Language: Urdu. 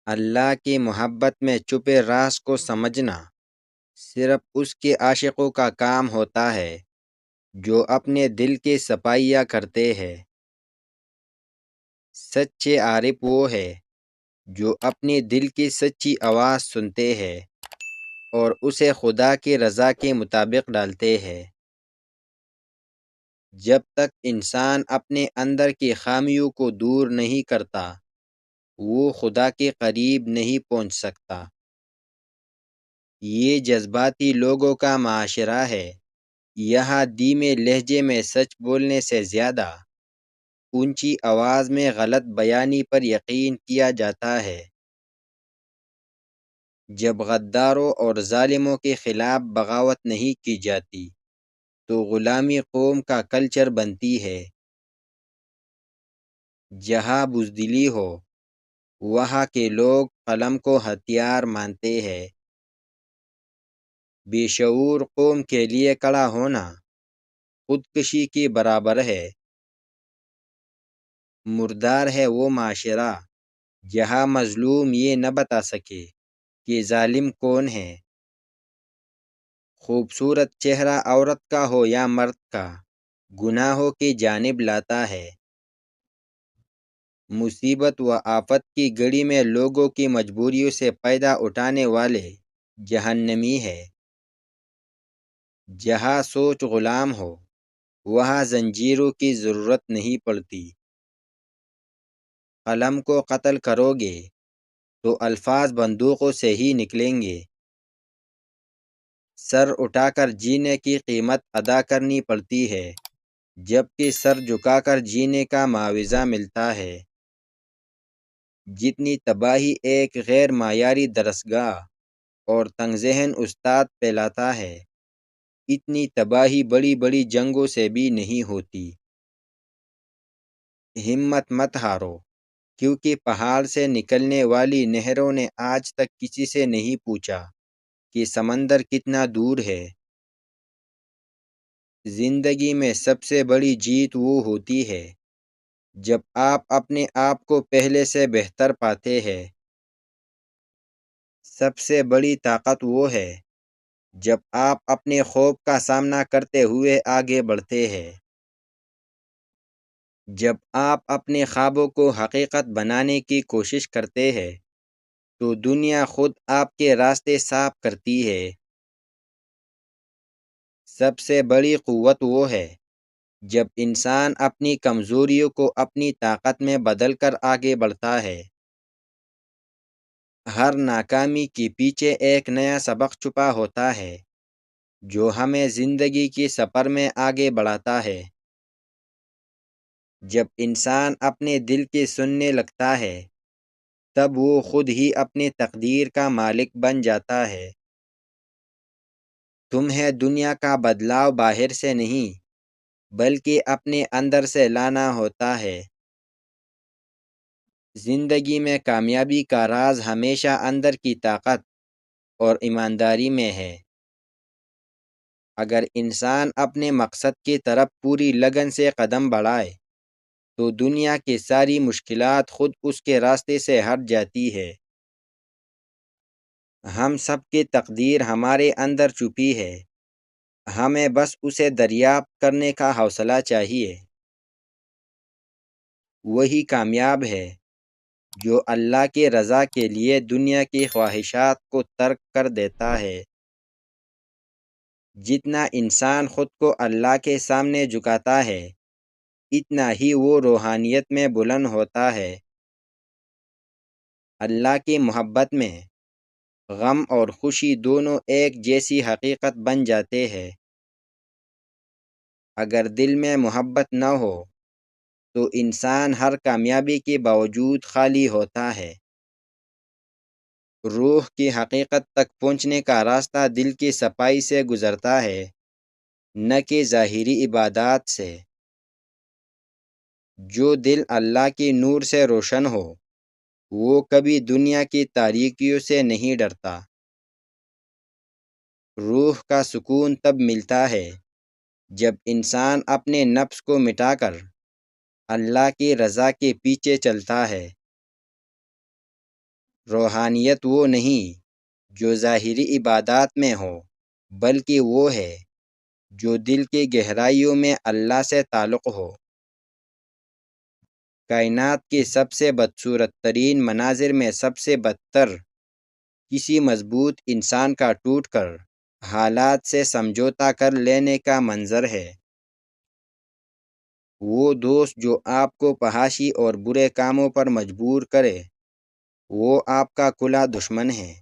اللہ کی محبت میں چھپے راز کو سمجھنا صرف اس کے عاشقوں کا کام ہوتا ہے جو اپنے دل کی صفائیاں کرتے ہیں۔ سچے عارف وہ ہے جو اپنے دل کی سچی آواز سنتے ہیں اور اسے خدا کی رضا کے مطابق ڈالتے ہیں۔ جب تک انسان اپنے اندر کی خامیوں کو دور نہیں کرتا وہ خدا کے قریب نہیں پہنچ سکتا۔ یہ جذباتی لوگوں کا معاشرہ ہے۔ یہاں دھیمے لہجے میں سچ بولنے سے زیادہ اونچی آواز میں غلط بیانی پر یقین کیا جاتا ہے۔ جب غداروں اور ظالموں کے خلاف بغاوت نہیں کی جاتی تو غلامی قوم کا کلچر بنتی ہے۔ جہاں بزدلی ہو وہاں کے لوگ قلم کو ہتھیار مانتے ہیں۔ بے شعور قوم کے لیے کھڑا ہونا خودکشی کے برابر ہے۔ مردار ہے وہ معاشرہ جہاں مظلوم یہ نہ بتا سکے کہ ظالم کون ہے۔ خوبصورت چہرہ عورت کا ہو یا مرد کا گناہوں کی جانب لاتا ہے۔ مصیبت و آفت کی گھڑی میں لوگوں کی مجبوریوں سے فائدہ اٹھانے والے جہنمی ہے۔ جہاں سوچ غلام ہو وہاں زنجیروں کی ضرورت نہیں پڑتی۔ قلم کو قتل کرو گے تو الفاظ بندوقوں سے ہی نکلیں گے۔ سر اٹھا کر جینے کی قیمت ادا کرنی پڑتی ہے جبکہ سر جھکا کر جینے کا معاوضہ ملتا ہے۔ جتنی تباہی ایک غیر معیاری درسگاہ اور تنگ ذہن استاد پھیلاتا ہے اتنی تباہی بڑی بڑی جنگوں سے بھی نہیں ہوتی۔ ہمت مت ہارو کیونکہ پہاڑ سے نکلنے والی نہروں نے آج تک کسی سے نہیں پوچھا کہ سمندر کتنا دور ہے۔ زندگی میں سب سے بڑی جیت وہ ہوتی ہے جب آپ اپنے آپ کو پہلے سے بہتر پاتے ہیں۔ سب سے بڑی طاقت وہ ہے جب آپ اپنے خوف کا سامنا کرتے ہوئے آگے بڑھتے ہیں۔ جب آپ اپنے خوابوں کو حقیقت بنانے کی کوشش کرتے ہیں تو دنیا خود آپ کے راستے صاف کرتی ہے۔ سب سے بڑی قوت وہ ہے جب انسان اپنی کمزوریوں کو اپنی طاقت میں بدل کر آگے بڑھتا ہے۔ ہر ناکامی کے پیچھے ایک نیا سبق چھپا ہوتا ہے جو ہمیں زندگی کے سفر میں آگے بڑھاتا ہے۔ جب انسان اپنے دل کی سننے لگتا ہے تب وہ خود ہی اپنی تقدیر کا مالک بن جاتا ہے۔ تمہیں دنیا کا بدلاؤ باہر سے نہیں بلکہ اپنے اندر سے لانا ہوتا ہے۔ زندگی میں کامیابی کا راز ہمیشہ اندر کی طاقت اور ایمانداری میں ہے۔ اگر انسان اپنے مقصد کی طرف پوری لگن سے قدم بڑھائے تو دنیا کی ساری مشکلات خود اس کے راستے سے ہٹ جاتی ہے۔ ہم سب کی تقدیر ہمارے اندر چھپی ہے، ہمیں بس اسے دریافت کرنے کا حوصلہ چاہیے۔ وہی کامیاب ہے جو اللہ کی رضا کے لیے دنیا کی خواہشات کو ترک کر دیتا ہے۔ جتنا انسان خود کو اللہ کے سامنے جھکاتا ہے اتنا ہی وہ روحانیت میں بلند ہوتا ہے۔ اللہ کی محبت میں غم اور خوشی دونوں ایک جیسی حقیقت بن جاتے ہیں۔ اگر دل میں محبت نہ ہو تو انسان ہر کامیابی کے باوجود خالی ہوتا ہے۔ روح کی حقیقت تک پہنچنے کا راستہ دل کی صفائی سے گزرتا ہے نہ کہ ظاہری عبادات سے۔ جو دل اللہ کی نور سے روشن ہو وہ کبھی دنیا کی تاریکیوں سے نہیں ڈرتا۔ روح کا سکون تب ملتا ہے جب انسان اپنے نفس کو مٹا کر اللہ کی رضا کے پیچھے چلتا ہے۔ روحانیت وہ نہیں جو ظاہری عبادات میں ہو، بلکہ وہ ہے جو دل کی گہرائیوں میں اللہ سے تعلق ہو۔ کائنات کے سب سے بدصورت ترین مناظر میں سب سے بدتر کسی مضبوط انسان کا ٹوٹ کر حالات سے سمجھوتا کر لینے کا منظر ہے۔ وہ دوست جو آپ کو فحاشی اور برے کاموں پر مجبور کرے، وہ آپ کا کھلا دشمن ہے۔